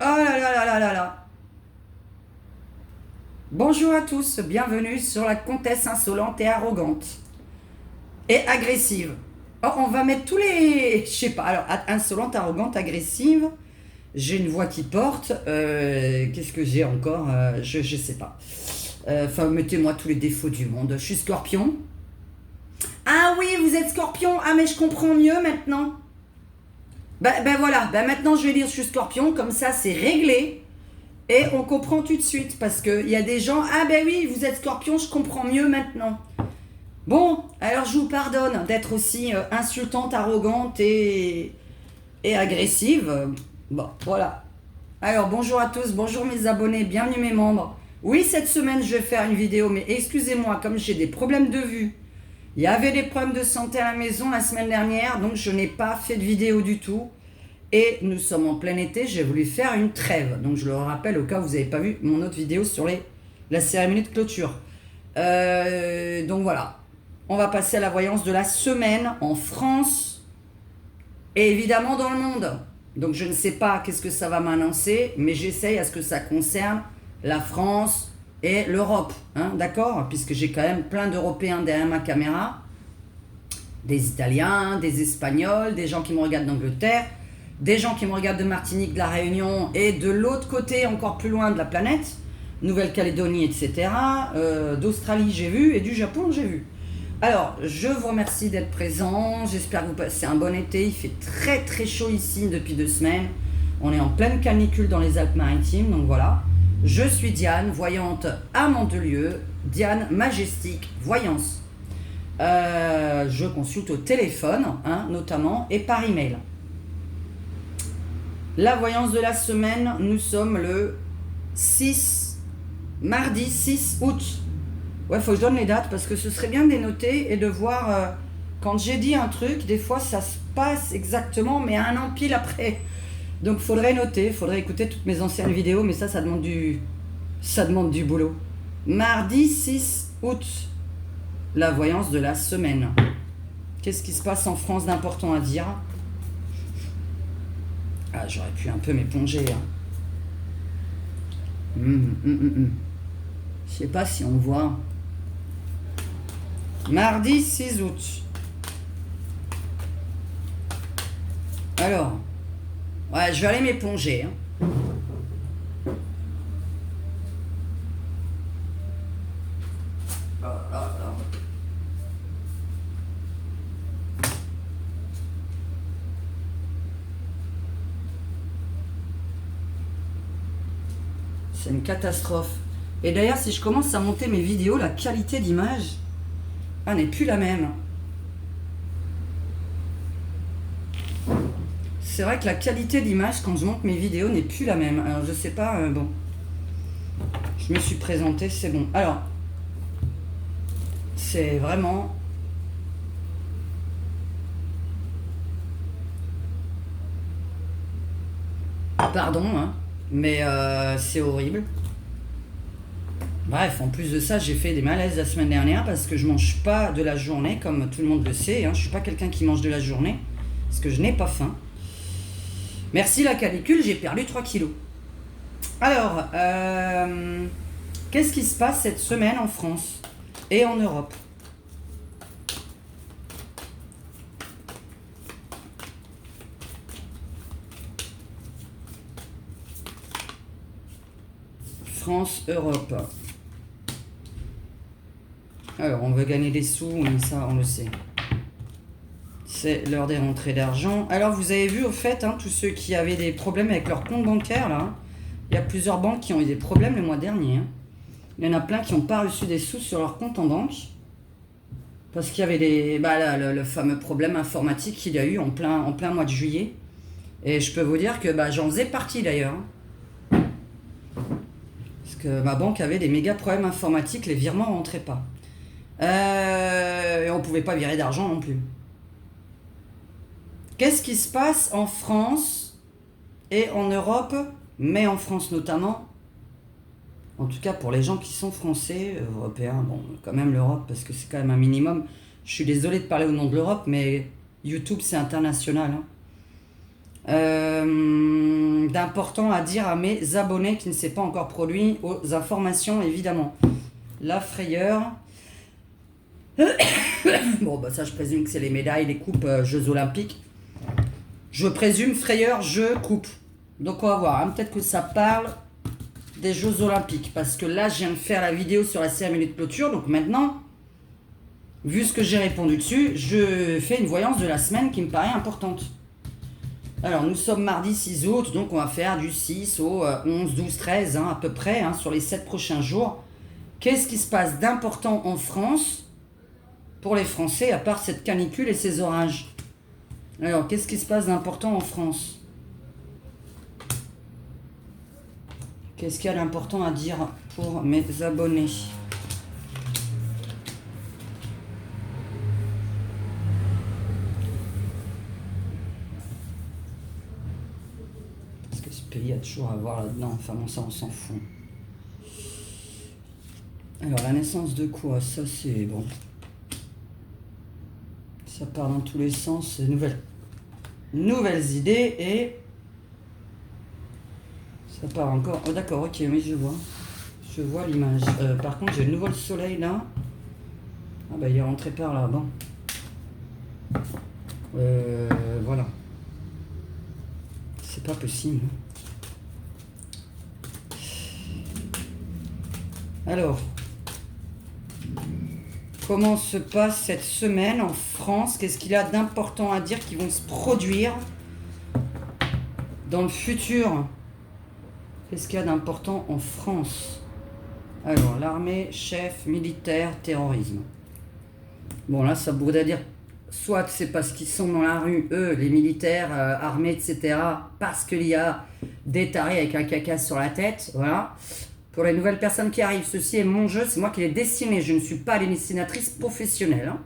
Oh là là là là là là. Bonjour à tous, bienvenue sur la comtesse insolente et arrogante. Et agressive. Oh, on va mettre tous les... Je sais pas, alors, insolente, arrogante, agressive. J'ai une voix qui porte. Qu'est-ce que j'ai encore je sais pas. Enfin, mettez-moi tous les défauts du monde. Je suis scorpion. Ah oui, vous êtes scorpion. Ah, mais je comprends mieux maintenant. Ben voilà, ben maintenant je vais dire je suis scorpion, comme ça c'est réglé. Et on comprend tout de suite, parce qu'il y a des gens, ah ben oui, vous êtes scorpion, je comprends mieux maintenant. Bon, alors je vous pardonne d'être aussi insultante, arrogante et agressive. Bon, voilà. Alors bonjour à tous, bonjour mes abonnés, bienvenue mes membres. Oui, cette semaine je vais faire une vidéo, mais excusez-moi, comme j'ai des problèmes de vue, il y avait des problèmes de santé à la maison la semaine dernière, donc je n'ai pas fait de vidéo du tout. Et nous sommes en plein été, j'ai voulu faire une trêve. Donc je le rappelle au cas où vous n'avez pas vu mon autre vidéo sur la cérémonie de clôture. Donc voilà, on va passer à la voyance de la semaine en France et évidemment dans le monde. Donc je ne sais pas qu'est-ce que ça va m'annoncer, mais j'essaye à ce que ça concerne la France et l'Europe. Hein, d'accord? Puisque j'ai quand même plein d'Européens derrière ma caméra. Des Italiens, des Espagnols, des gens qui me regardent d'Angleterre, des gens qui me regardent de Martinique, de la Réunion et de l'autre côté, encore plus loin de la planète, Nouvelle-Calédonie, etc. D'Australie, j'ai vu, et du Japon, j'ai vu. Alors, je vous remercie d'être présent. J'espère que vous passez un bon été. Il fait très très chaud ici depuis 2 semaines. On est en pleine canicule dans les Alpes-Maritimes, donc voilà. Je suis Diane, voyante à Mandelieu. Diane Majestique, voyance. Je consulte au téléphone, hein, notamment, et par email. La voyance de la semaine, nous sommes le mardi 6 août. Ouais, faut que je donne les dates parce que ce serait bien de les noter et de voir quand j'ai dit un truc, des fois ça se passe exactement, mais un an pile après. Donc faudrait noter, faudrait écouter toutes mes anciennes vidéos, mais ça demande du boulot. Mardi 6 août, la voyance de la semaine. Qu'est-ce qui se passe en France d'important à dire ? Ah, j'aurais pu un peu m'éponger. Je sais pas si on voit. Mardi 6 août. Alors, ouais, je vais aller m'éponger. C'est une catastrophe. Et d'ailleurs, si je commence à monter mes vidéos, la qualité d'image n'est plus la même. C'est vrai que la qualité d'image, quand je monte mes vidéos, n'est plus la même. Alors, je sais pas, bon. Je me suis présentée, c'est bon. Alors, c'est vraiment... Pardon, hein, mais c'est horrible. Bref, en plus de ça, j'ai fait des malaises la semaine dernière parce que je mange pas de la journée, comme tout le monde le sait. Hein. Je suis pas quelqu'un qui mange de la journée parce que je n'ai pas faim. Merci la canicule, j'ai perdu 3 kilos. Alors, qu'est-ce qui se passe cette semaine en France et en Europe ? France, Europe. Alors, on veut gagner des sous, oui, ça, on le sait. C'est l'heure des rentrées d'argent. Alors, vous avez vu, au fait, hein, tous ceux qui avaient des problèmes avec leur compte bancaire, là, hein, il y a plusieurs banques qui ont eu des problèmes le mois dernier. Hein. Il y en a plein qui n'ont pas reçu des sous sur leur compte en banque. Parce qu'il y avait le fameux problème informatique qu'il y a eu en plein mois de juillet. Et je peux vous dire que j'en faisais partie, d'ailleurs. Parce que ma banque avait des méga problèmes informatiques, les virements ne rentraient pas. Et on ne pouvait pas virer d'argent non plus. Qu'est-ce qui se passe en France et en Europe, mais en France notamment, en tout cas pour les gens qui sont français, européens, bon, quand même l'Europe, parce que c'est quand même un minimum. Je suis désolée de parler au nom de l'Europe, mais YouTube c'est international. D'un d'important à dire à mes abonnés qui ne s'est pas encore produit aux informations, évidemment. La frayeur. Bon, bah ça, je présume que c'est les médailles, les coupes Jeux Olympiques. Je présume frayeur, jeu, coupe. Donc, on va voir. Hein. Peut-être que ça parle des Jeux Olympiques. Parce que là, je viens de faire la vidéo sur la cérémonie de clôture. Donc, maintenant, vu ce que j'ai répondu dessus, je fais une voyance de la semaine qui me paraît importante. Alors, nous sommes mardi 6 août, donc on va faire du 6 au 11, 12, 13, hein, à peu près, hein, sur les 7 prochains jours. Qu'est-ce qui se passe d'important en France pour les Français, à part cette canicule et ces orages? Alors, qu'est-ce qui se passe d'important en France? Qu'est-ce qu'il y a d'important à dire pour mes abonnés? Il y a toujours à voir là-dedans, enfin bon, ça on s'en fout. Alors la naissance de quoi? Ça c'est bon. Ça part dans tous les sens, nouvelles idées et ça part encore. Oh d'accord, ok, oui je vois l'image. Par contre j'ai le nouveau soleil là. Ah bah il est rentré par là, bon. Voilà. C'est pas possible. Alors, comment se passe cette semaine en France? Qu'est-ce qu'il y a d'important à dire qui vont se produire dans le futur? Qu'est-ce qu'il y a d'important en France? Alors, l'armée, chef, militaire, terrorisme. Bon, là, ça voudrait dire, soit c'est parce qu'ils sont dans la rue, eux, les militaires, armés, etc., parce qu'il y a des tarés avec un caca sur la tête, voilà. Pour les nouvelles personnes qui arrivent, ceci est mon jeu, c'est moi qui l'ai dessiné. Je ne suis pas dessinatrice professionnelle. Hein.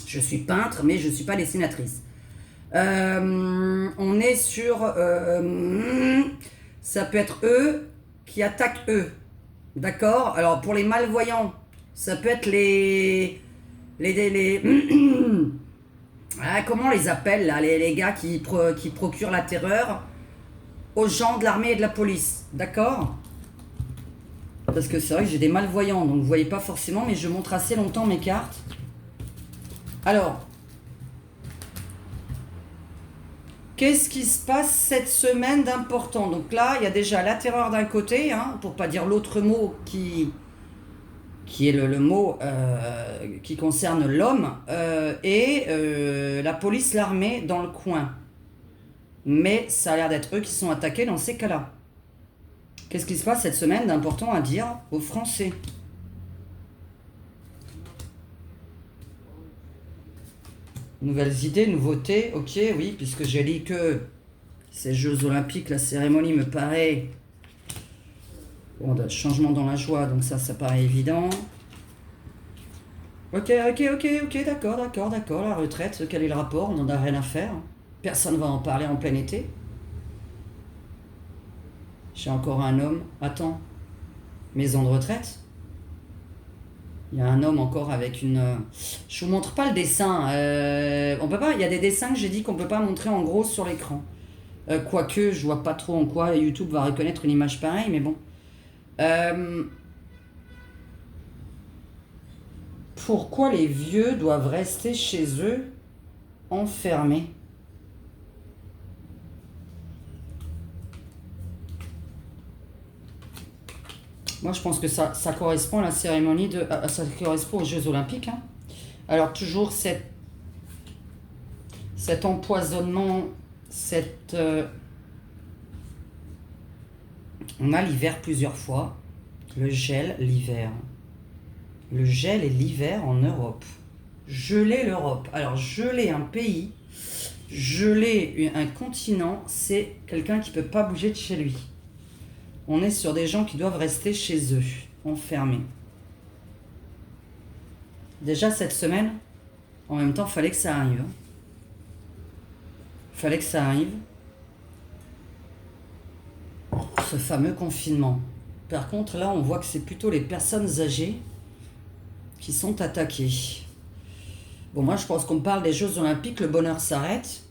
Je suis peintre, mais je ne suis pas dessinatrice. On est sur... ça peut être eux qui attaquent eux. D'accord? Alors, pour les malvoyants, ça peut être les ah, comment on les appelle, là, les gars qui procurent la terreur aux gens de l'armée et de la police. D'accord? Parce que c'est vrai que j'ai des malvoyants, donc vous ne voyez pas forcément, mais je montre assez longtemps mes cartes. Alors, qu'est-ce qui se passe cette semaine d'important? Donc là, il y a déjà la terreur d'un côté, hein, pour pas dire l'autre mot qui est le mot qui concerne l'homme, et la police, l'armée dans le coin. Mais ça a l'air d'être eux qui sont attaqués dans ces cas-là. Qu'est-ce qui se passe cette semaine d'important à dire aux Français? Nouvelles idées, nouveautés, ok, oui, puisque j'ai dit que ces Jeux Olympiques, la cérémonie me paraît... Bon, changement dans la joie, donc ça paraît évident. Ok, d'accord, la retraite, quel est le rapport? On n'en a rien à faire. Personne ne va en parler en plein été. J'ai encore un homme. Attends. Maison de retraite. Il y a un homme encore avec une... Je vous montre pas le dessin. On peut pas... Il y a des dessins que j'ai dit qu'on peut pas montrer en gros sur l'écran. Quoique, je vois pas trop en quoi YouTube va reconnaître une image pareille, mais bon. Pourquoi les vieux doivent rester chez eux enfermés? Moi, je pense que ça correspond à la cérémonie de... ça correspond aux Jeux Olympiques. Hein. Alors, toujours cet empoisonnement, on a l'hiver plusieurs fois. Le gel, l'hiver. Le gel et l'hiver en Europe. Geler l'Europe. Alors, geler un pays, geler un continent, c'est quelqu'un qui ne peut pas bouger de chez lui. On est sur des gens qui doivent rester chez eux, enfermés. Déjà cette semaine, en même temps, il fallait que ça arrive. Il fallait que ça arrive. Ce fameux confinement. Par contre, là, on voit que c'est plutôt les personnes âgées qui sont attaquées. Bon, moi, je pense qu'on parle des Jeux Olympiques, le bonheur s'arrête.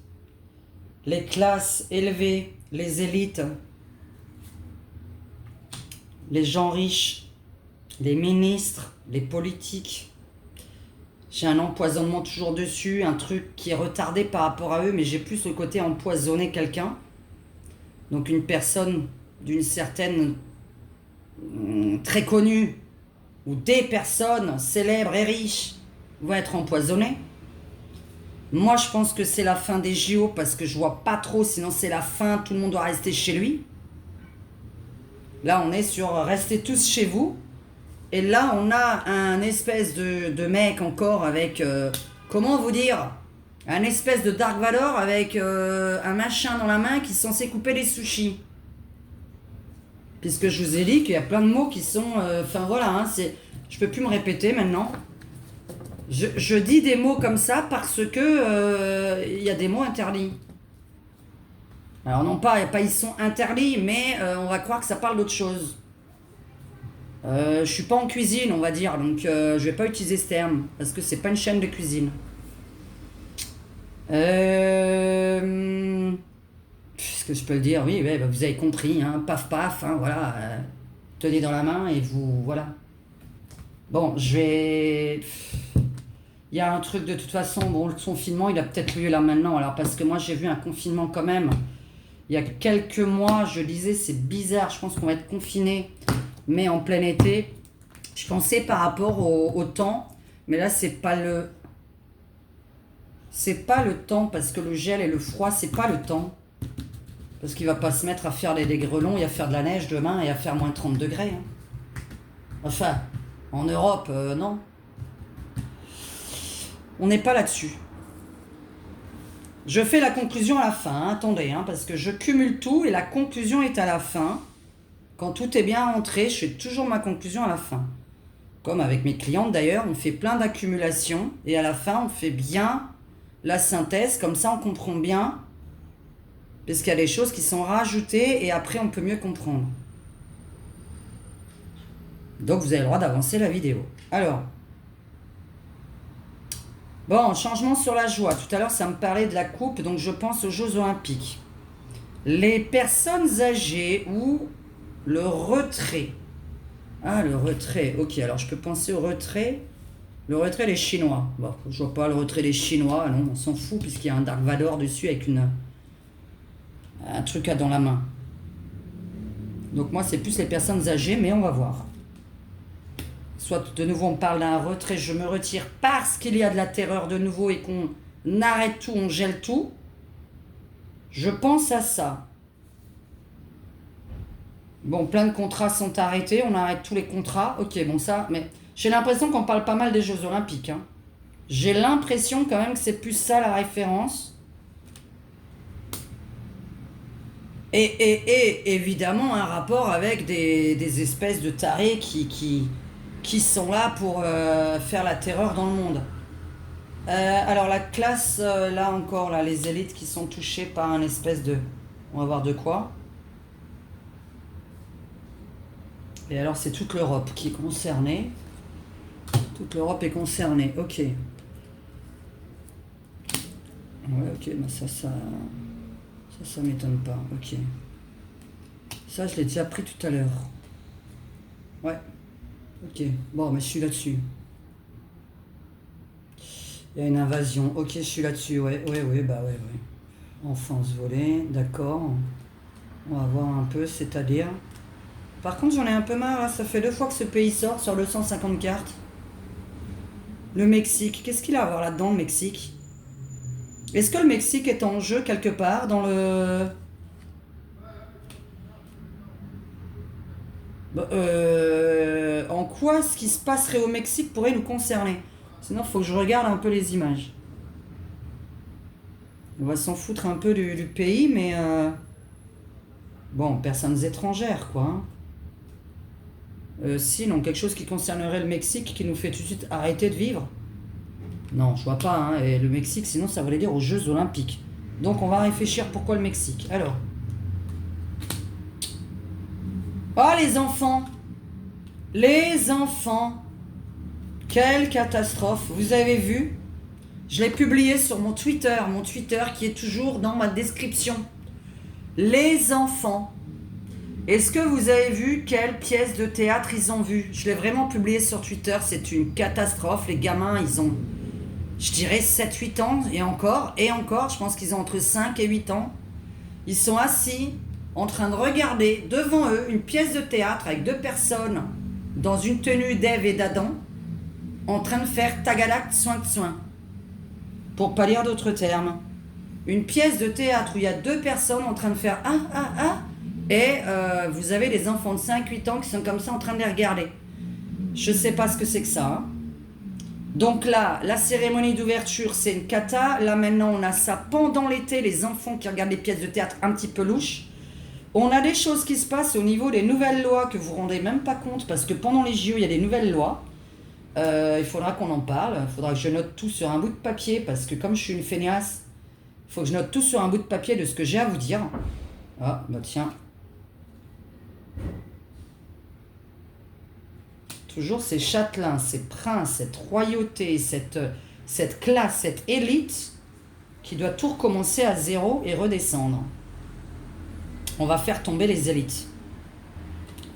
les classes élevées, les élites, les gens riches, les ministres, les politiques. J'ai un empoisonnement toujours dessus, un truc qui est retardé par rapport à eux, mais j'ai plus le côté empoisonner quelqu'un. Donc une personne d'une certaine très connue, ou des personnes célèbres et riches vont être empoisonnées. Moi, je pense que c'est la fin des JO parce que je vois pas trop, sinon c'est la fin, tout le monde doit rester chez lui. Là, on est sur restez tous chez vous. Et là, on a un espèce de mec encore avec, comment vous dire, un espèce de Dark Vador avec un machin dans la main qui est censé couper les sushis. Puisque je vous ai dit qu'il y a plein de mots qui sont... Enfin voilà, hein, je peux plus me répéter maintenant. Je dis des mots comme ça parce que il y a des mots interdits. Alors non pas ils sont interdits, mais on va croire que ça parle d'autre chose. Je suis pas en cuisine, on va dire, donc je vais pas utiliser ce terme parce que c'est pas une chaîne de cuisine. Qu'est-ce que je peux le dire? Oui, ouais, bah, vous avez compris, hein, paf paf, hein, voilà. Tenez dans la main et vous, voilà. Bon, je vais. Il y a un truc de toute façon, bon, le confinement, il a peut-être lieu là maintenant, alors parce que moi j'ai vu un confinement quand même. Il y a quelques mois, je disais, c'est bizarre, je pense qu'on va être confiné, mais en plein été. Je pensais par rapport au temps, mais là c'est pas le temps parce que le gel et le froid, c'est pas le temps. Parce qu'il va pas se mettre à faire des grêlons et à faire de la neige demain et à faire moins 30 degrés. Hein. Enfin, en Europe, non. On n'est pas là-dessus. Je fais la conclusion à la fin, hein, attendez, hein, parce que je cumule tout et la conclusion est à la fin. Quand tout est bien rentré, je fais toujours ma conclusion à la fin. Comme avec mes clientes d'ailleurs, on fait plein d'accumulations et à la fin, on fait bien la synthèse, comme ça on comprend bien, parce qu'il y a des choses qui sont rajoutées et après on peut mieux comprendre. Donc vous avez le droit d'avancer la vidéo. Alors, bon, changement sur la joie. Tout à l'heure, ça me parlait de la coupe, donc je pense aux Jeux Olympiques. Les personnes âgées ou le retrait. Ah, le retrait. Ok, alors je peux penser au retrait. Le retrait des Chinois. Bon, je vois pas le retrait des Chinois. Non, on s'en fout puisqu'il y a un Dark Vador dessus avec un truc dans la main. Donc moi, c'est plus les personnes âgées, mais on va voir. Soit de nouveau on parle d'un retrait, je me retire parce qu'il y a de la terreur de nouveau et qu'on arrête tout, on gèle tout. Je pense à ça. Bon, plein de contrats sont arrêtés, on arrête tous les contrats. Ok, bon ça, mais j'ai l'impression qu'on parle pas mal des Jeux Olympiques. Hein. J'ai l'impression quand même que c'est plus ça la référence. Et évidemment un rapport avec des espèces de tarés qui sont là pour faire la terreur dans le monde. Alors la classe, là encore, là, les élites qui sont touchées par un espèce de... On va voir de quoi. Et alors c'est toute l'Europe qui est concernée. Toute l'Europe est concernée, ok. Ouais, ok, mais ça m'étonne pas, ok. Ça, je l'ai déjà pris tout à l'heure. Ouais. Ok, bon, mais je suis là-dessus. Il y a une invasion. Ok, je suis là-dessus, ouais, bah ouais. Enfance volée, d'accord. On va voir un peu, c'est-à-dire... Par contre, j'en ai un peu marre, là. Ça fait 2 fois que ce pays sort sur le 150 cartes. Le Mexique, qu'est-ce qu'il a à voir là-dedans, le Mexique? Est-ce que le Mexique est en jeu quelque part dans le... En quoi ce qui se passerait au Mexique pourrait nous concerner? Sinon, il faut que je regarde un peu les images. On va s'en foutre un peu du pays, mais... Bon, personnes étrangères, quoi. Sinon, quelque chose qui concernerait le Mexique, qui nous fait tout de suite arrêter de vivre. Non, je vois pas, hein. Et le Mexique, sinon, ça voulait dire aux Jeux Olympiques. Donc, on va réfléchir pourquoi le Mexique. Alors... Oh, les enfants! Les enfants! Quelle catastrophe! Vous avez vu? Je l'ai publié sur mon Twitter qui est toujours dans ma description. Les enfants. Est-ce que vous avez vu quelle pièce de théâtre ils ont vu? Je l'ai vraiment publié sur Twitter, c'est une catastrophe. Les gamins, ils ont, je dirais, 7-8 ans, et encore, je pense qu'ils ont entre 5 et 8 ans. Ils sont assis, en train de regarder devant eux une pièce de théâtre avec 2 personnes dans une tenue d'Ève et d'Adam, en train de faire tagalak soin, pour pas lire d'autres termes. Une pièce de théâtre où il y a 2 personnes en train de faire et vous avez les enfants de 5-8 ans qui sont comme ça en train de les regarder. Je sais pas ce que c'est que ça. Hein. Donc là, la cérémonie d'ouverture, c'est une cata. Là maintenant, on a ça pendant l'été, les enfants qui regardent les pièces de théâtre un petit peu louches. On a des choses qui se passent au niveau des nouvelles lois que vous ne vous rendez même pas compte, parce que pendant les JO, il y a des nouvelles lois. Il faudra qu'on en parle, il faudra que je note tout sur un bout de papier, parce que comme je suis une feignasse, il faut que je note tout sur un bout de papier de ce que j'ai à vous dire. Ah, bah tiens. Toujours ces châtelains, ces princes, cette royauté, cette classe, cette élite qui doit tout recommencer à zéro et redescendre. On va faire tomber les élites.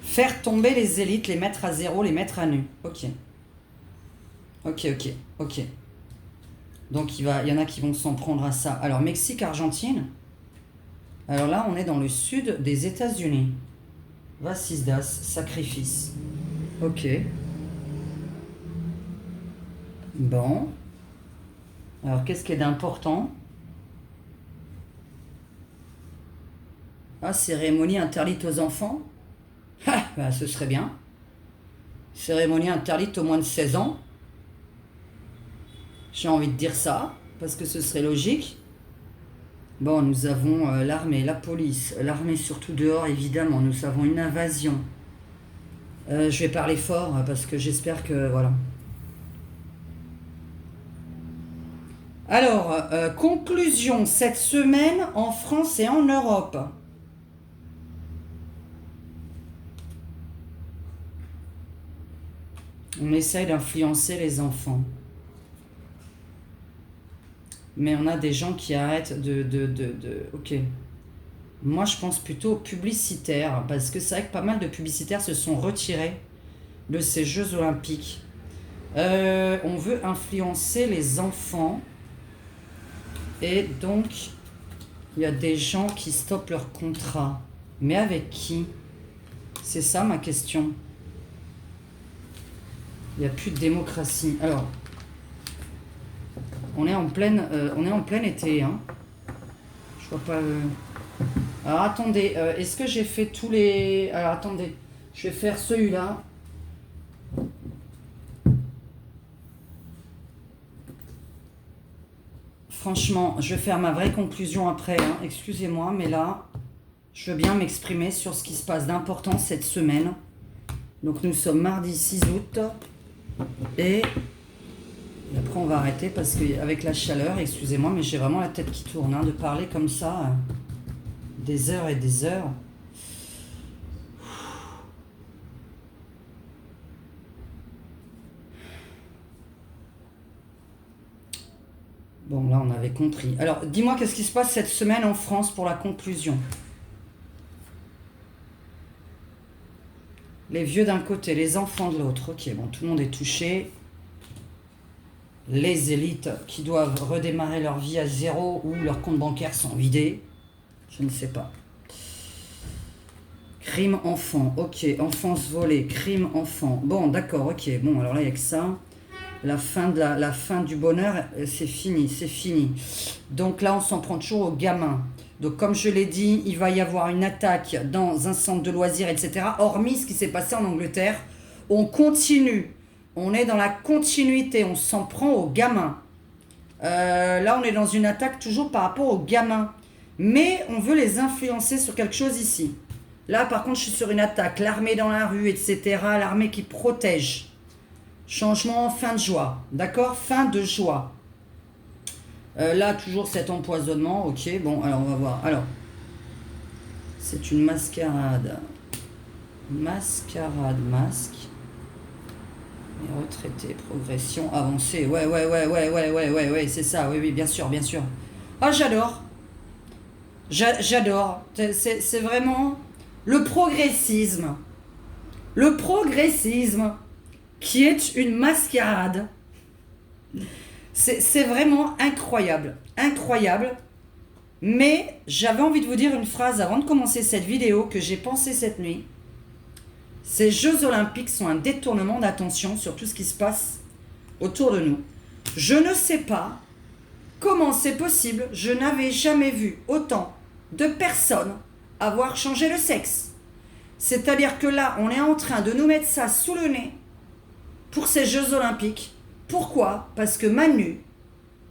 Faire tomber les élites, les mettre à zéro, les mettre à nu. Ok. Donc il y en a qui vont s'en prendre à ça. Alors Mexique, Argentine. Alors là, on est dans le sud des États-Unis. Vacisdas, sacrifice. Ok. Bon. Alors qu'est-ce qui est d'important? Ah, cérémonie interdite aux enfants. Ah, bah, ce serait bien. Cérémonie interdite aux moins de 16 ans. J'ai envie de dire ça, parce que ce serait logique. Bon, nous avons l'armée, la police, l'armée surtout dehors, évidemment. Nous avons une invasion. Je vais parler fort, parce que j'espère que... Voilà. Alors, conclusion, cette semaine en France et en Europe. On essaye d'influencer les enfants. Mais on a des gens qui arrêtent Ok. Moi, je pense plutôt publicitaire, parce que c'est vrai que pas mal de publicitaires se sont retirés de ces Jeux Olympiques. On veut influencer les enfants. Et donc, il y a des gens qui stoppent leur contrat. Mais avec qui? C'est ça ma question. Il n'y a plus de démocratie. Alors, on est en plein été. Hein. Je vois pas... Alors, attendez. Est-ce que j'ai fait tous les... Alors, attendez. Je vais faire celui-là. Franchement, je vais faire ma vraie conclusion après. Hein. Excusez-moi, mais là, je veux bien m'exprimer sur ce qui se passe d'important cette semaine. Donc, nous sommes mardi 6 août. Et après on va arrêter parce qu'avec la chaleur, excusez-moi, mais j'ai vraiment la tête qui tourne de parler comme ça des heures et des heures. Bon, là on avait compris. Alors dis-moi qu'est-ce qui se passe cette semaine en France pour la conclusion. Les vieux d'un côté, les enfants de l'autre. Ok, bon, tout le monde est touché. Les élites qui doivent redémarrer leur vie à zéro ou leurs comptes bancaires sont vidés. Je ne sais pas. Crime enfant. Ok, enfance volée. Crime enfant. Bon, d'accord, ok. Bon, alors là, il n'y a que ça. La fin du bonheur, c'est fini, c'est fini. Donc là, on s'en prend toujours aux gamins. Donc comme je l'ai dit, il va y avoir une attaque dans un centre de loisirs, etc. Hormis ce qui s'est passé en Angleterre, on continue. On est dans la continuité, on s'en prend aux gamins. Là, on est dans une attaque toujours par rapport aux gamins. Mais on veut les influencer sur quelque chose ici. Là, par contre, je suis sur une attaque. L'armée dans la rue, etc. L'armée qui protège. Changement, fin de joie. D'accord? Fin de joie. Là, toujours cet empoisonnement. Ok, bon, alors on va voir. Alors, c'est une mascarade. Mascarade, masque. Les retraités, progression, avancée. Ouais, c'est ça, oui, bien sûr, bien sûr. Ah, j'adore. J'adore. C'est vraiment le progressisme. Le progressisme qui est une mascarade. C'est vraiment incroyable. Incroyable. Mais j'avais envie de vous dire une phrase avant de commencer cette vidéo que j'ai pensée cette nuit. Ces Jeux Olympiques sont un détournement d'attention sur tout ce qui se passe autour de nous. Je ne sais pas comment c'est possible. Je n'avais jamais vu autant de personnes avoir changé de sexe. C'est-à-dire que là, on est en train de nous mettre ça sous le nez pour ces Jeux Olympiques. Pourquoi ? Parce que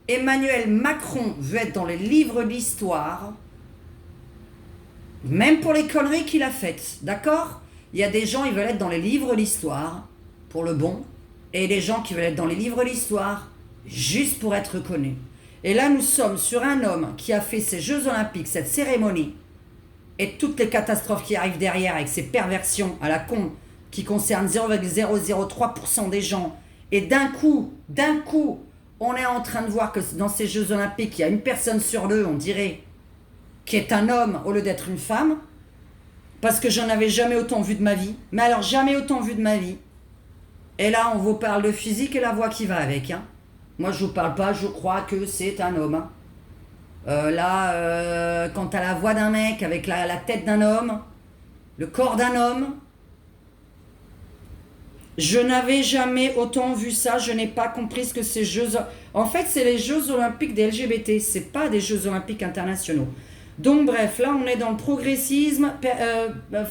Emmanuel Macron veut être dans les livres d'histoire, même pour les conneries qu'il a faites, d'accord ? Il y a des gens, ils veulent être dans les livres d'histoire, pour le bon, et des gens qui veulent être dans les livres d'histoire, juste pour être connus. Et là, nous sommes sur un homme qui a fait ces Jeux Olympiques, cette cérémonie, et toutes les catastrophes qui arrivent derrière, avec ces perversions à la con, qui concernent 0,003% des gens, et d'un coup, on est en train de voir que dans ces Jeux Olympiques, il y a une personne sur deux, on dirait, qui est un homme au lieu d'être une femme, parce que j'en avais jamais autant vu de ma vie. Mais alors, jamais autant vu de ma vie. Et là, on vous parle de physique et la voix qui va avec. Hein. Moi, je vous parle pas, je crois que c'est un homme. Hein. Quand t'as la voix d'un mec avec la tête d'un homme, le corps d'un homme, je n'avais jamais autant vu ça, je n'ai pas compris ce que ces Jeux... En fait, c'est les Jeux Olympiques des LGBT, c'est pas des Jeux Olympiques internationaux. Donc bref, là on est dans le progressisme,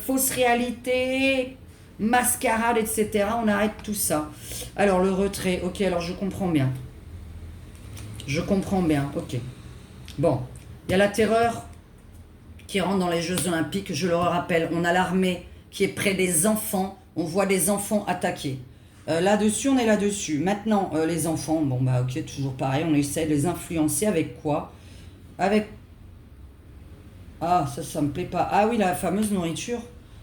fausse réalité, mascarade, etc. On arrête tout ça. Alors le retrait, ok, alors je comprends bien. Ok. Bon, il y a la terreur qui rentre dans les Jeux Olympiques, je le rappelle, on a l'armée qui est près des enfants, on voit des enfants attaqués. Là-dessus, on est là-dessus. Maintenant, les enfants, bon bah ok, toujours pareil, on essaie de les influencer avec quoi ? Avec... Ah, ça me plaît pas. Ah oui, la fameuse nourriture.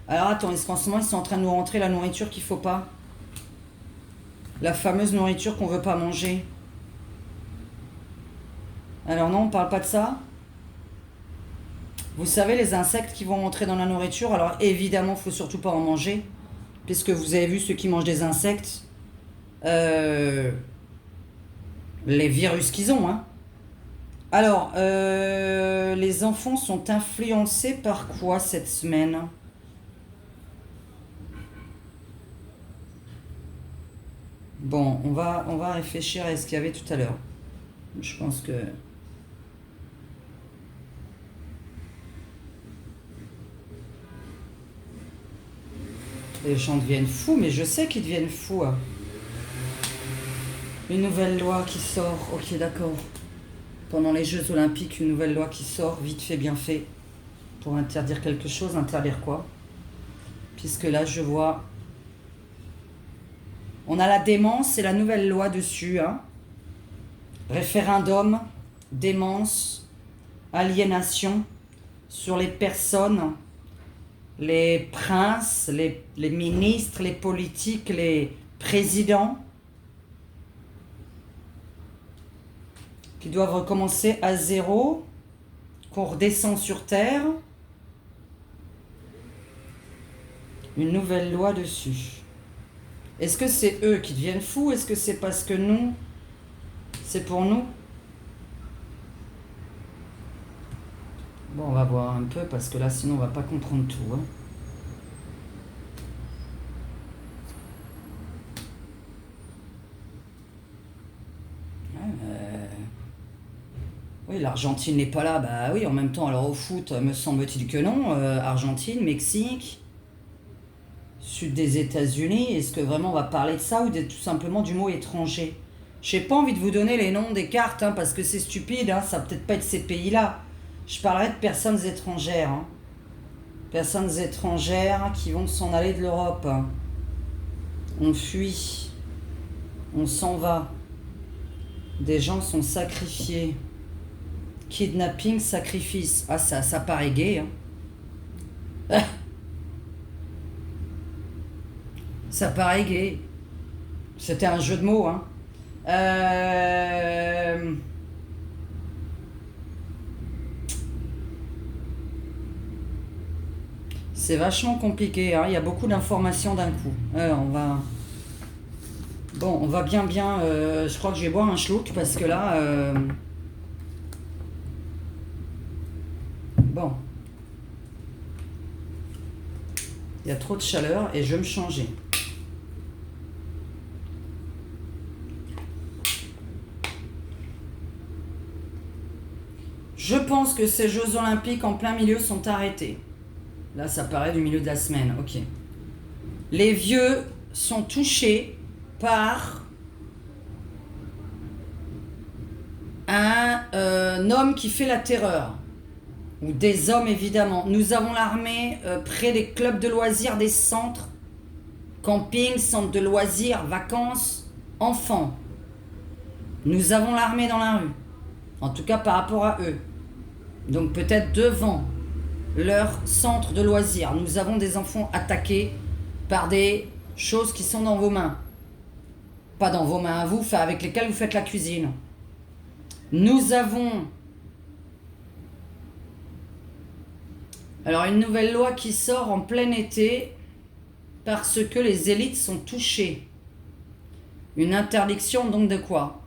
Alors attends, est-ce qu'en ce moment, ils sont en train de nous rentrer la nourriture qu'il faut pas ? La fameuse nourriture qu'on veut pas manger. Alors non, on parle pas de ça ? Vous savez, les insectes qui vont rentrer dans la nourriture, alors évidemment, il faut surtout pas en manger, puisque vous avez vu ceux qui mangent des insectes, les virus qu'ils ont, hein. Alors, les enfants sont influencés par quoi cette semaine ? Bon, on va réfléchir à ce qu'il y avait tout à l'heure. Je pense que... Les gens deviennent fous, mais je sais qu'ils deviennent fous. Hein. Une nouvelle loi qui sort, ok d'accord. Pendant les Jeux Olympiques, une nouvelle loi qui sort, vite fait, bien fait, pour interdire quelque chose. Interdire quoi ? Puisque là, je vois... On a la démence et la nouvelle loi dessus. Hein. Référendum, démence, aliénation sur les personnes, les princes, les ministres, les politiques, les présidents, qui doivent recommencer à zéro, qu'on redescend sur Terre. Une nouvelle loi dessus. Est-ce que c'est eux qui deviennent fous ? Est-ce que c'est parce que nous, c'est pour nous ? Bon, on va voir un peu, parce que là, sinon, on va pas comprendre tout. Hein. Oui, l'Argentine n'est pas là. Bah oui, en même temps, alors au foot, me semble-t-il que non. Argentine, Mexique, sud des États-Unis. Est-ce que vraiment on va parler de ça ou tout simplement du mot étranger ? J'ai pas envie de vous donner les noms des cartes, hein, parce que c'est stupide. Hein, ça va peut-être pas être ces pays-là. Je parlerai de personnes étrangères. Hein. Personnes étrangères qui vont s'en aller de l'Europe. Hein. On fuit. On s'en va. Des gens sont sacrifiés. Kidnapping, sacrifice. Ah, ça paraît gay. Hein. Ça paraît gay. C'était un jeu de mots, hein. C'est vachement compliqué, hein. Il y a beaucoup d'informations d'un coup. On va bien... je crois que je vais boire un schluck parce que là... Bon. Il y a trop de chaleur et je vais me changer. Je pense que ces Jeux Olympiques en plein milieu sont arrêtés. Là, ça paraît du milieu de la semaine, ok. Les vieux sont touchés par un homme qui fait la terreur. Ou des hommes, évidemment. Nous avons l'armée près des clubs de loisirs, des centres, camping, centres de loisirs, vacances, enfants. Nous avons l'armée dans la rue. En tout cas, par rapport à eux. Donc peut-être devant leur centre de loisirs. Nous avons des enfants attaqués par des choses qui sont dans vos mains. Pas dans vos mains à vous, avec lesquelles vous faites la cuisine. Nous avons... Alors une nouvelle loi qui sort en plein été parce que les élites sont touchées. Une interdiction donc de quoi ?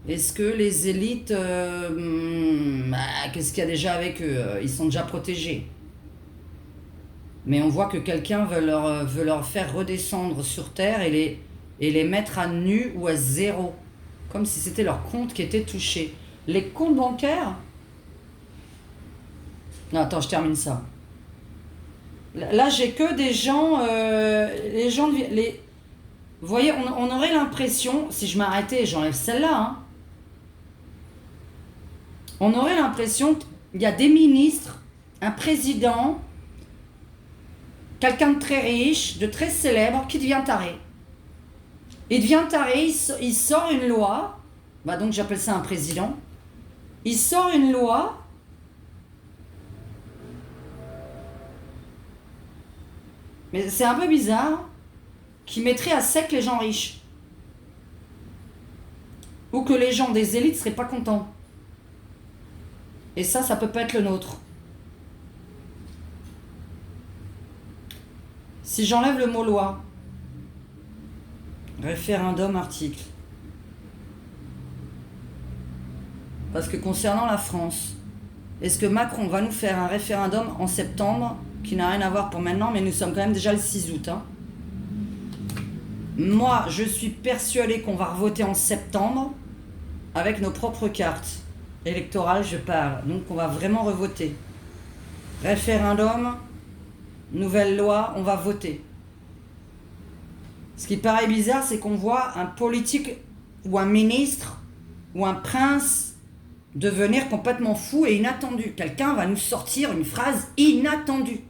Est-ce que les élites, qu'est-ce qu'il y a déjà avec eux ? Ils sont déjà protégés. Mais on voit que quelqu'un veut leur faire redescendre sur Terre et les mettre à nu ou à zéro. Comme si c'était leur compte qui était touché. Les comptes bancaires... Non, attends, je termine ça. Là, j'ai que des gens... les gens... Vous voyez, on aurait l'impression... Si je m'arrêtais, j'enlève celle-là, hein. On aurait l'impression qu'il y a des ministres, un président, quelqu'un de très riche, de très célèbre, qui devient taré. Il devient taré, il sort une loi, bah donc j'appelle ça un président, il sort une loi mais c'est un peu bizarre, qui mettrait à sec les gens riches. Ou que les gens des élites seraient pas contents. Et ça peut pas être le nôtre. Si j'enlève le mot loi, référendum, article. Parce que concernant la France, est-ce que Macron va nous faire un référendum en septembre, qui n'a rien à voir pour maintenant, mais nous sommes quand même déjà le 6 août. Hein. Moi, je suis persuadée qu'on va revoter en septembre avec nos propres cartes. Électorale, je parle. Donc, on va vraiment revoter. Référendum, nouvelle loi, on va voter. Ce qui paraît bizarre, c'est qu'on voit un politique ou un ministre ou un prince devenir complètement fou et inattendu. Quelqu'un va nous sortir une phrase inattendue.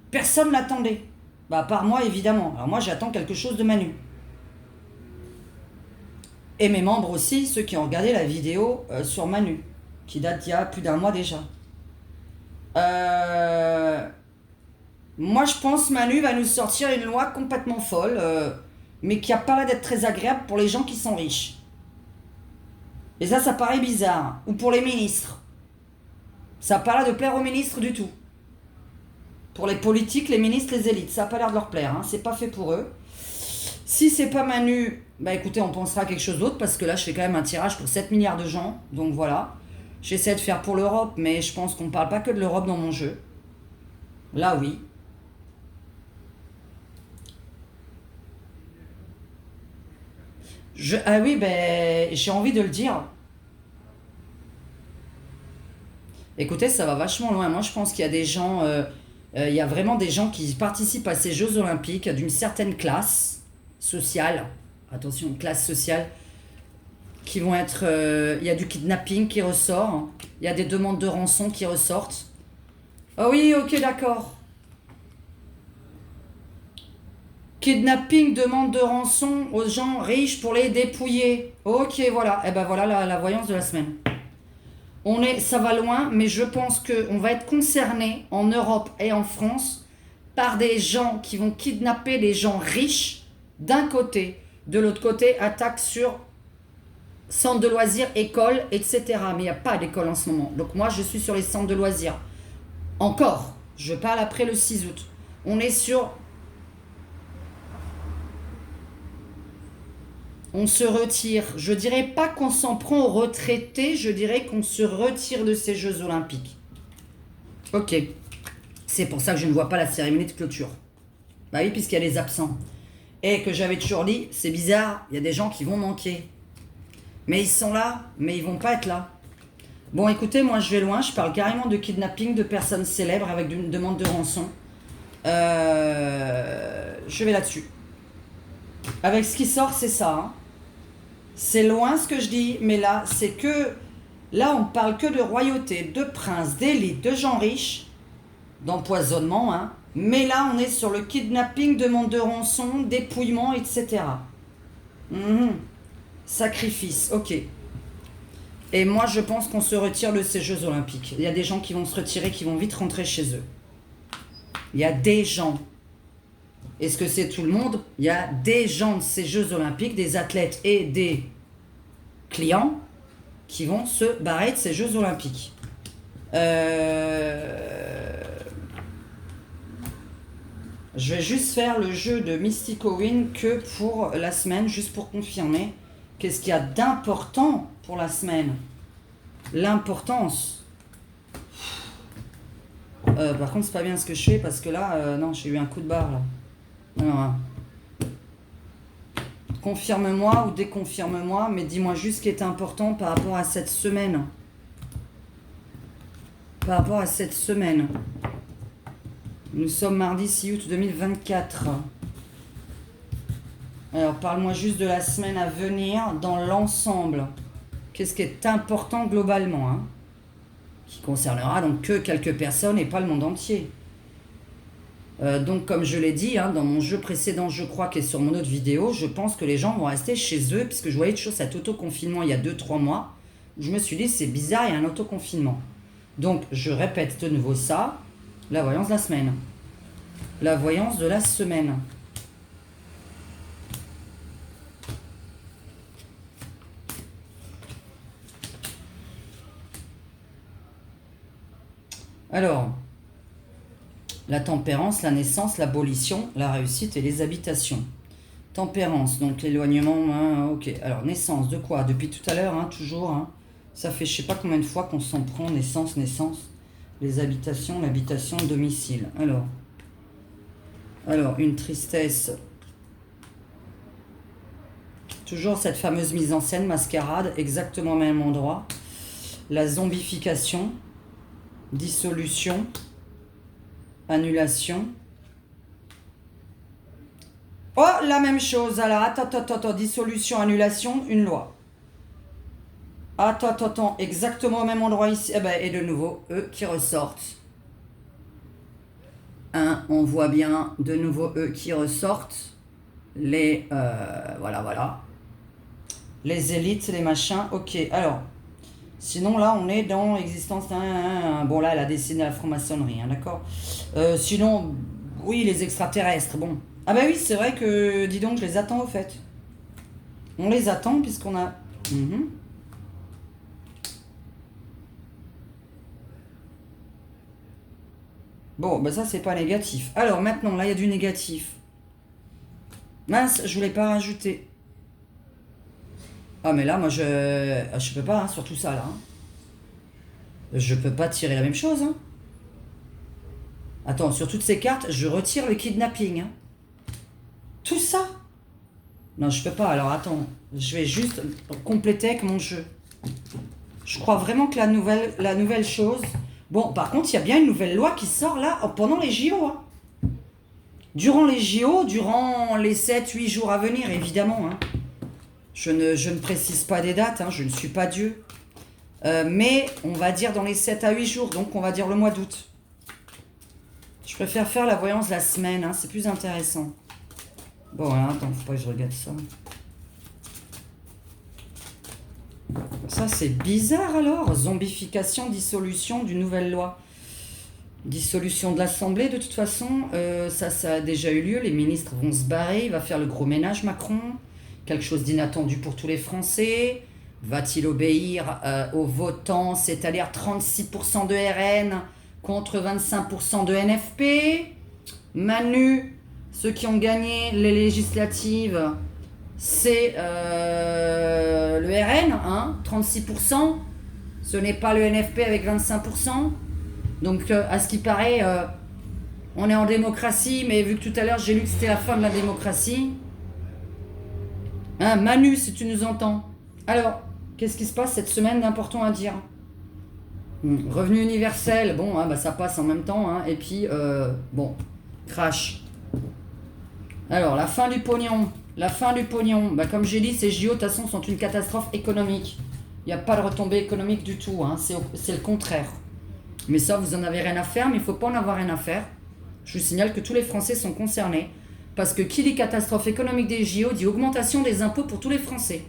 Personne ne l'attendait. Bah, à part moi, évidemment. Alors moi, j'attends quelque chose de Manu. Et mes membres aussi, ceux qui ont regardé la vidéo sur Manu, qui date d'il y a plus d'un mois déjà. Moi, je pense que Manu va nous sortir une loi complètement folle, mais qui n'a pas l'air d'être très agréable pour les gens qui sont riches. Et ça paraît bizarre. Ou pour les ministres. Ça n'a pas l'air de plaire aux ministres du tout. Pour les politiques, les ministres, les élites, ça n'a pas l'air de leur plaire. Hein. C'est pas fait pour eux. Si c'est pas Manu, bah écoutez, on pensera à quelque chose d'autre, parce que là, je fais quand même un tirage pour 7 milliards de gens. Donc voilà. J'essaie de faire pour l'Europe, mais je pense qu'on ne parle pas que de l'Europe dans mon jeu. Là, oui. Ah oui, ben, j'ai envie de le dire. Écoutez, ça va vachement loin. Moi, je pense qu'il y a des gens... il y a vraiment des gens qui participent à ces Jeux Olympiques d'une certaine classe sociale. Attention, classe sociale. Qui vont être... il y a du kidnapping qui ressort. Hein. Il y a des demandes de rançon qui ressortent. Ah oui, ok, d'accord. Kidnapping, demande de rançon aux gens riches pour les dépouiller. Ok, voilà. Et ben voilà la voyance de la semaine. Ça va loin, mais je pense qu'on va être concerné en Europe et en France par des gens qui vont kidnapper les gens riches d'un côté De l'autre côté, attaque sur centre de loisirs, école, etc. Mais il n'y a pas d'école en ce moment. Donc moi, je suis sur les centres de loisirs. Encore, je parle après le 6 août. On est sur... On se retire. Je dirais pas qu'on s'en prend aux retraités, je dirais qu'on se retire de ces Jeux Olympiques. Ok. C'est pour ça que je ne vois pas la cérémonie de clôture. Bah oui, puisqu'il y a les absents. Et que j'avais toujours dit, c'est bizarre, il y a des gens qui vont manquer. Mais ils sont là, mais ils vont pas être là. Bon, écoutez, moi je vais loin, je parle carrément de kidnapping de personnes célèbres avec une demande de rançon. Je vais là-dessus. Avec ce qui sort, c'est ça. Hein. C'est loin ce que je dis, mais là, c'est que... Là, on parle que de royauté, de princes, d'élites, de gens riches, d'empoisonnement, hein. Mais là, on est sur le kidnapping, demande de rançon, dépouillement, etc. Sacrifice, ok. Et moi, je pense qu'on se retire de ces Jeux Olympiques. Il y a des gens qui vont se retirer, qui vont vite rentrer chez eux. Il y a des gens. Est-ce que c'est tout le monde? Il y a des gens de ces Jeux Olympiques, des athlètes et des clients qui vont se barrer de ces Jeux Olympiques. Je vais juste faire le jeu de Mystico Win que pour la semaine, juste pour confirmer. Qu'est-ce qu'il y a d'important pour la semaine? L'importance. Par contre, c'est pas bien ce que je fais parce que là, non, j'ai eu un coup de barre là. Alors, confirme-moi ou déconfirme-moi, mais dis-moi juste ce qui est important par rapport à cette semaine. Par rapport à cette semaine. Nous sommes mardi 6 août 2024. Alors, parle-moi juste de la semaine à venir dans l'ensemble. Qu'est-ce qui est important globalement, hein, qui concernera donc que quelques personnes et pas le monde entier. Donc, comme je l'ai dit, hein, dans mon jeu précédent, je crois, qui est sur mon autre vidéo, je pense que les gens vont rester chez eux, puisque je voyais toujours cet autoconfinement il y a 2-3 mois. Je me suis dit, c'est bizarre, il y a un autoconfinement. Donc, je répète de nouveau ça. La voyance de la semaine. La voyance de la semaine. Alors, la tempérance, la naissance, l'abolition, la réussite et les habitations. Tempérance, donc l'éloignement, hein, ok. Alors, naissance, de quoi? Depuis tout à l'heure, hein, toujours. Hein. Ça fait je sais pas combien de fois qu'on s'en prend, naissance. Les habitations, l'habitation, domicile. Alors, une tristesse. Toujours cette fameuse mise en scène, mascarade, exactement au même endroit. La zombification, dissolution, annulation. Oh, la même chose. Alors, attends, dissolution, annulation, une loi. Attends, exactement au même endroit ici. Et de nouveau, eux qui ressortent. On voit bien de nouveau eux qui ressortent. Les, voilà. Les élites, les machins. Ok, alors. Sinon, là, on est dans existence d'un... Bon, là, elle a dessiné la franc-maçonnerie, hein, d'accord. Sinon, oui, les extraterrestres, bon. Ah bah oui, c'est vrai que, dis donc, je les attends au fait. On les attend puisqu'on a... Bon, bah ça, c'est pas négatif. Alors, maintenant, là, il y a du négatif. Mince, je voulais pas rajouter. Ah, mais là, moi, je peux pas, hein, sur tout ça, là. Hein. Je peux pas tirer la même chose, hein. Attends, sur toutes ces cartes, je retire le kidnapping, hein. Tout ça? Non, je peux pas. Alors, attends. Je vais juste compléter avec mon jeu. Je crois vraiment que la nouvelle chose... Bon, par contre, il y a bien une nouvelle loi qui sort, là, pendant les JO, hein. Durant les JO, durant les 7-8 jours à venir, évidemment, hein. Je ne précise pas des dates, hein, je ne suis pas Dieu. Mais on va dire dans les 7 à 8 jours, donc on va dire le mois d'août. Je préfère faire la voyance la semaine, hein, c'est plus intéressant. Bon, hein, attends, faut pas que je regarde ça. Ça, c'est bizarre alors. Zombification, dissolution d'une nouvelle loi. Dissolution de l'Assemblée, de toute façon. Ça a déjà eu lieu. Les ministres vont se barrer. Il va faire le gros ménage, Macron. quelque chose d'inattendu pour tous les Français. Va-t-il obéir aux votants, c'est-à-dire 36% de RN contre 25% de NFP? Manu, ceux qui ont gagné les législatives, c'est le RN, hein, 36%. Ce n'est pas le NFP avec 25%. Donc, à ce qui paraît, on est en démocratie, mais vu que tout à l'heure j'ai lu que c'était la fin de la démocratie. Hein, Manu, si tu nous entends. Alors, qu'est-ce qui se passe cette semaine d'important à dire? Revenu universel, bon, hein, bah, ça passe en même temps. Hein, et puis, bon, crash. Alors, la fin du pognon. La fin du pognon. Bah, comme j'ai dit, ces JO, de toute façon, sont une catastrophe économique. Il n'y a pas de retombée économique du tout. Hein, c'est le contraire. Mais ça, vous en avez rien à faire, mais il ne faut pas en avoir rien à faire. Je vous signale que tous les Français sont concernés. Parce que qui dit catastrophe économique des JO dit augmentation des impôts pour tous les Français.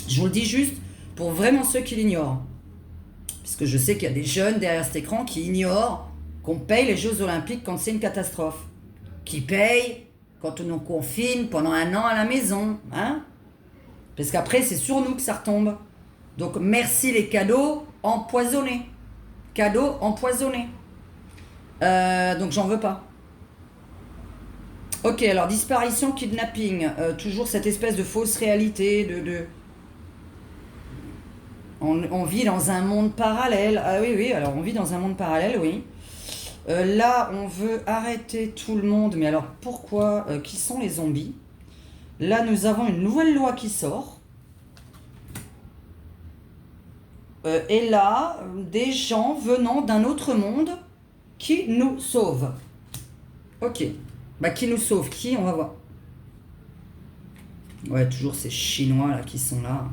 Je vous le dis juste pour vraiment ceux qui l'ignorent. Puisque je sais qu'il y a des jeunes derrière cet écran qui ignorent qu'on paye les Jeux Olympiques quand c'est une catastrophe. Qui payent quand on nous confine pendant 1 an à la maison. Hein? Parce qu'après, c'est sur nous que ça retombe. Donc merci les cadeaux empoisonnés. Cadeaux empoisonnés. Donc j'en veux pas. Ok, alors disparition, kidnapping. Toujours cette espèce de fausse réalité. On vit dans un monde parallèle. Ah oui, alors on vit dans un monde parallèle, oui. Là, on veut arrêter tout le monde. Mais alors pourquoi? Qui sont les zombies? Là, nous avons une nouvelle loi qui sort. Et là, des gens venant d'un autre monde qui nous sauvent. Ok. Bah, qui nous sauve? Qui? On va voir. Ouais, toujours ces Chinois là qui sont là.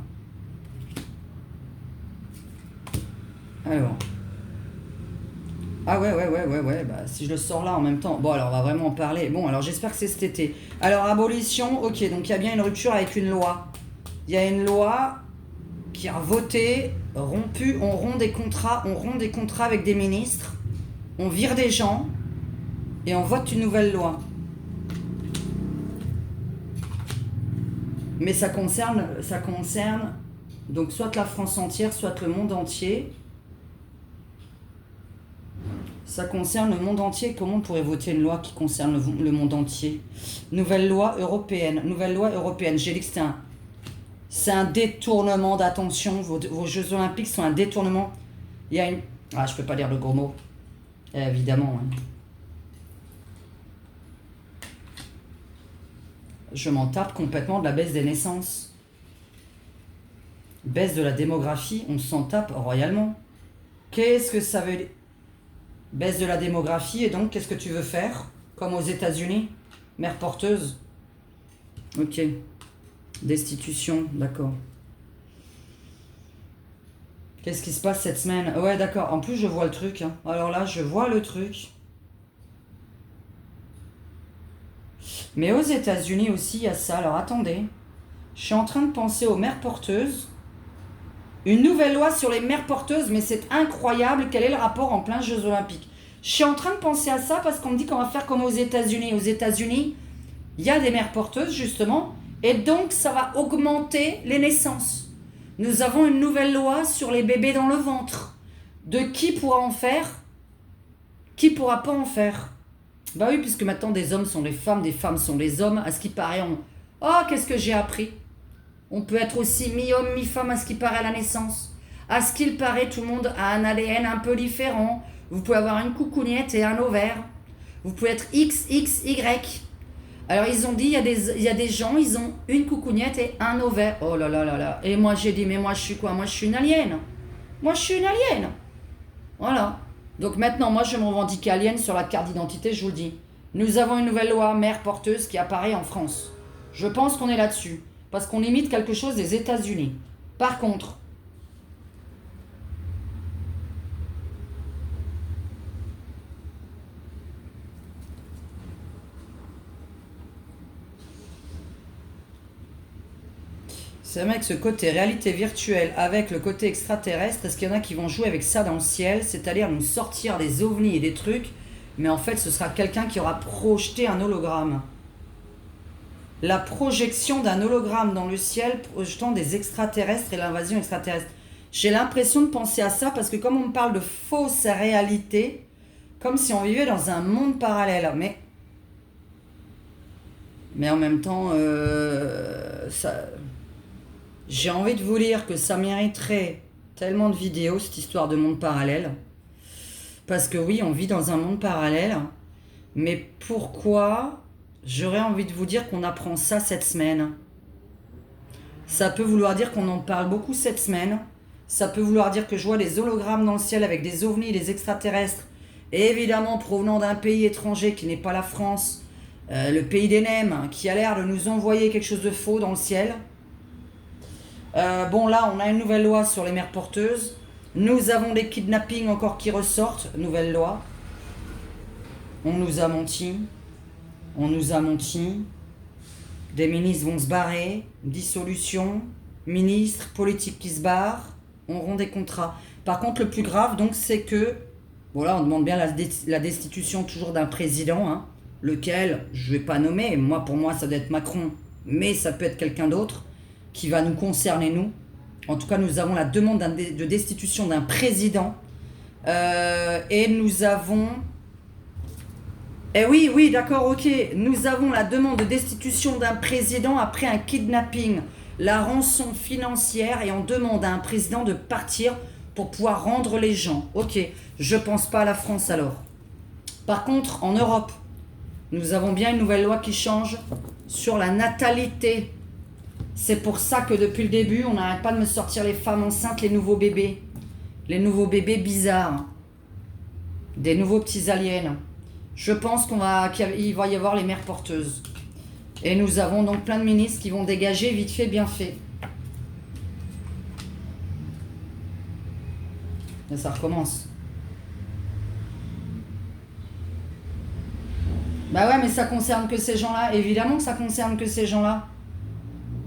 Alors. Ah ouais, bah si je le sors là en même temps. Bon, alors on va vraiment en parler. Bon, alors j'espère que c'est cet été. Alors, abolition, ok, donc il y a bien une rupture avec une loi. Il y a une loi qui a voté, rompu, on rompt des contrats avec des ministres, on vire des gens, et on vote une nouvelle loi. Mais ça concerne donc soit la France entière, soit le monde entier. Ça concerne le monde entier. Comment on pourrait voter une loi qui concerne le monde entier? Nouvelle loi européenne. J'ai dit que c'est un détournement d'attention. Vos Jeux Olympiques sont un détournement. Il y a une... Ah, je peux pas dire le gros mot. Évidemment. Hein. Je m'en tape complètement de la baisse des naissances. Baisse de la démographie, on s'en tape royalement. Qu'est-ce que ça veut dire? Baisse de la démographie, et donc qu'est-ce que tu veux faire? Comme aux États-Unis? Mère porteuse. Ok. Destitution, d'accord. Qu'est-ce qui se passe cette semaine? Ouais, d'accord. En plus, je vois le truc. Hein. Alors là, je vois le truc. Mais aux États-Unis aussi, il y a ça. Alors attendez. Je suis en train de penser aux mères porteuses. Une nouvelle loi sur les mères porteuses, mais c'est incroyable. Quel est le rapport en plein Jeux Olympiques? Je suis en train de penser à ça parce qu'on me dit qu'on va faire comme aux États-Unis. Aux États-Unis, il y a des mères porteuses, justement. Et donc, ça va augmenter les naissances. Nous avons une nouvelle loi sur les bébés dans le ventre. De qui pourra en faire? Qui pourra pas en faire? Bah oui, puisque maintenant des hommes sont les femmes, des femmes sont les hommes. À ce qui paraît, Oh, qu'est-ce que j'ai appris? On peut être aussi mi-homme, mi-femme à ce qui paraît à la naissance. À ce qu'il paraît, tout le monde a un ADN un peu différent. Vous pouvez avoir une coucougnette et un ovaire. Vous pouvez être XXY. Alors ils ont dit, il y a des gens, ils ont une coucougnette et un ovaire. Oh là là là là. Et moi j'ai dit, mais moi je suis quoi? Moi je suis une alien. Moi je suis une alien. Voilà. Donc maintenant, moi je me revendique alien sur la carte d'identité, je vous le dis. Nous avons une nouvelle loi mère porteuse qui apparaît en France. Je pense qu'on est là-dessus. Parce qu'on imite quelque chose des États-Unis. Par contre, c'est vrai que ce côté réalité virtuelle avec le côté extraterrestre, est-ce qu'il y en a qui vont jouer avec ça dans le ciel, c'est-à-dire nous sortir des ovnis et des trucs, mais en fait ce sera quelqu'un qui aura projeté un hologramme. la projection d'un hologramme dans le ciel projetant des extraterrestres et l'invasion extraterrestre. J'ai l'impression de penser à ça parce que comme on me parle de fausse réalité, comme si on vivait dans un monde parallèle. Mais en même temps, j'ai envie de vous dire que ça mériterait tellement de vidéos, cette histoire de monde parallèle. Parce que oui, on vit dans un monde parallèle. Mais pourquoi j'aurais envie de vous dire qu'on apprend ça cette semaine? Ça peut vouloir dire qu'on en parle beaucoup cette semaine. Ça peut vouloir dire que je vois des hologrammes dans le ciel avec des ovnis, des extraterrestres. Et évidemment provenant d'un pays étranger qui n'est pas la France. Le pays des Nems, qui a l'air de nous envoyer quelque chose de faux dans le ciel. Bon, là, on a une nouvelle loi sur les mères porteuses. Nous avons des kidnappings encore qui ressortent. Nouvelle loi. On nous a menti. On nous a menti. Des ministres vont se barrer. Dissolution. Ministres, politiques qui se barrent. On rompt des contrats. Par contre, le plus grave, donc, c'est que... Bon, là, on demande bien la destitution toujours d'un président, hein, lequel, je ne vais pas nommer. Pour moi, ça doit être Macron. Mais ça peut être quelqu'un d'autre qui va nous concerner, nous. En tout cas, nous avons la demande de destitution d'un président. Et nous avons... Eh oui, d'accord, ok. Nous avons la demande de destitution d'un président après un kidnapping, la rançon financière, et on demande à un président de partir pour pouvoir rendre les gens. Ok, je pense pas à la France alors. Par contre, en Europe, nous avons bien une nouvelle loi qui change sur la natalité. C'est pour ça que depuis le début, on n'arrête pas de me sortir les femmes enceintes, les nouveaux bébés. Les nouveaux bébés bizarres. Des nouveaux petits aliens. Je pense qu'il va y avoir les mères porteuses. Et nous avons donc plein de ministres qui vont dégager vite fait, bien fait. Et ça recommence. Bah ouais, mais ça concerne que ces gens-là. Évidemment que ça concerne que ces gens-là.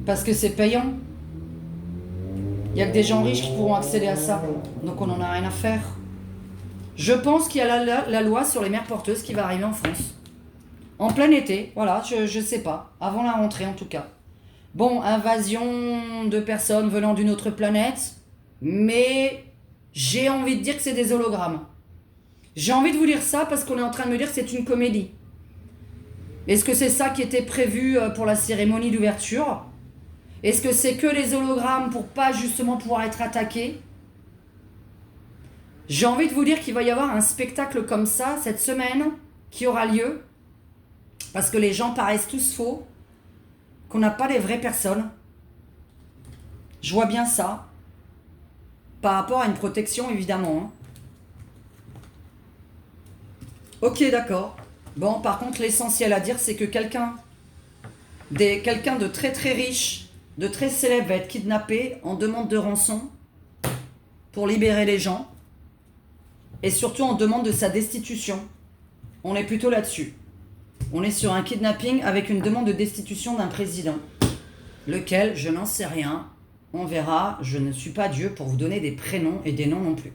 Parce que c'est payant. Il n'y a que des gens riches qui pourront accéder à ça. Donc on n'en a rien à faire. Je pense qu'il y a la loi sur les mères porteuses qui va arriver en France. En plein été, voilà, je sais pas. Avant la rentrée en tout cas. Bon, invasion de personnes venant d'une autre planète. Mais j'ai envie de dire que c'est des hologrammes. J'ai envie de vous dire ça parce qu'on est en train de me dire que c'est une comédie. Est-ce que c'est ça qui était prévu pour la cérémonie d'ouverture ? Est-ce que c'est que les hologrammes pour pas justement pouvoir être attaqués ? J'ai envie de vous dire qu'il va y avoir un spectacle comme ça cette semaine qui aura lieu parce que les gens paraissent tous faux, qu'on n'a pas les vraies personnes. Je vois bien ça par rapport à une protection évidemment. Hein. Ok, d'accord. Bon, par contre, l'essentiel à dire, c'est que quelqu'un de très très riche, de très célèbre va être kidnappé en demande de rançon pour libérer les gens. Et surtout en demande de sa destitution. On est plutôt là-dessus. On est sur un kidnapping avec une demande de destitution d'un président. Lequel, je n'en sais rien. On verra. Je ne suis pas Dieu pour vous donner des prénoms et des noms non plus.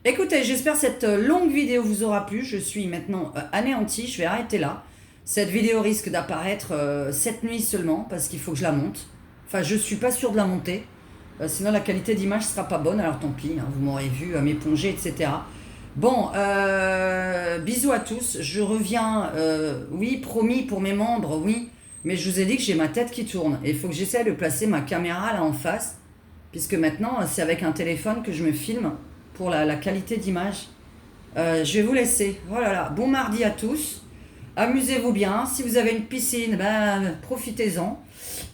Écoutez, j'espère que cette longue vidéo vous aura plu. Je suis maintenant anéanti. Je vais arrêter là. Cette vidéo risque d'apparaître cette nuit seulement parce qu'il faut que je la monte. Enfin, je ne suis pas sûr de la monter. Sinon, la qualité d'image ne sera pas bonne. Alors tant pis, hein, vous m'aurez vu m'éponger, etc. Bon, bisous à tous. Je reviens, oui, promis pour mes membres, oui. Mais je vous ai dit que j'ai ma tête qui tourne. Et il faut que j'essaie de placer ma caméra là en face. Puisque maintenant, c'est avec un téléphone que je me filme pour la qualité d'image. Je vais vous laisser. Voilà, bon mardi à tous. Amusez-vous bien. Si vous avez une piscine, profitez-en.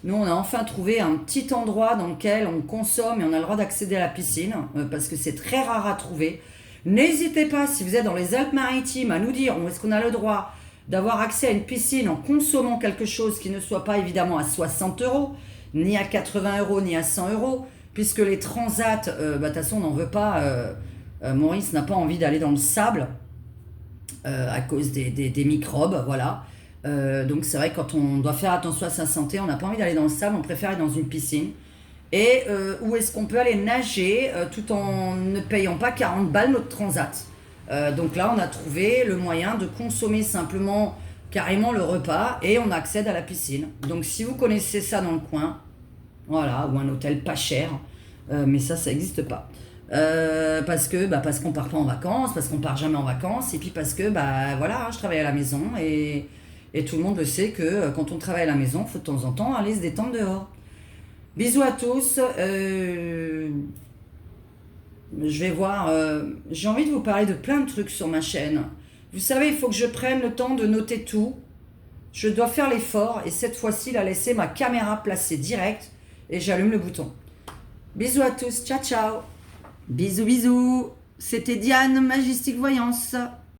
Nous, on a enfin trouvé un petit endroit dans lequel on consomme et on a le droit d'accéder à la piscine. Parce que c'est très rare à trouver. N'hésitez pas, si vous êtes dans les Alpes-Maritimes, à nous dire où est-ce qu'on a le droit d'avoir accès à une piscine en consommant quelque chose qui ne soit pas évidemment à 60 €, ni à 80 €, ni à 100 €, puisque les transats, de toute façon, on n'en veut pas. Maurice n'a pas envie d'aller dans le sable à cause des microbes, voilà. Donc c'est vrai que quand on doit faire attention à sa santé, on n'a pas envie d'aller dans le sable, on préfère aller dans une piscine. Et où est-ce qu'on peut aller nager tout en ne payant pas 40 balles notre transat. Donc là, on a trouvé le moyen de consommer simplement carrément le repas et on accède à la piscine. Donc si vous connaissez ça dans le coin, voilà, ou un hôtel pas cher, mais ça n'existe pas. Parce qu'on part pas en vacances, parce qu'on part jamais en vacances, et puis parce que voilà, je travaille à la maison et tout le monde le sait que quand on travaille à la maison, il faut de temps en temps aller se détendre dehors. Bisous à tous. Je vais voir. J'ai envie de vous parler de plein de trucs sur ma chaîne. Vous savez, il faut que je prenne le temps de noter tout. Je dois faire l'effort et cette fois-ci, la laisser ma caméra placée direct et j'allume le bouton. Bisous à tous. Ciao, ciao. Bisous, bisous. C'était Diane, Magistique Voyance.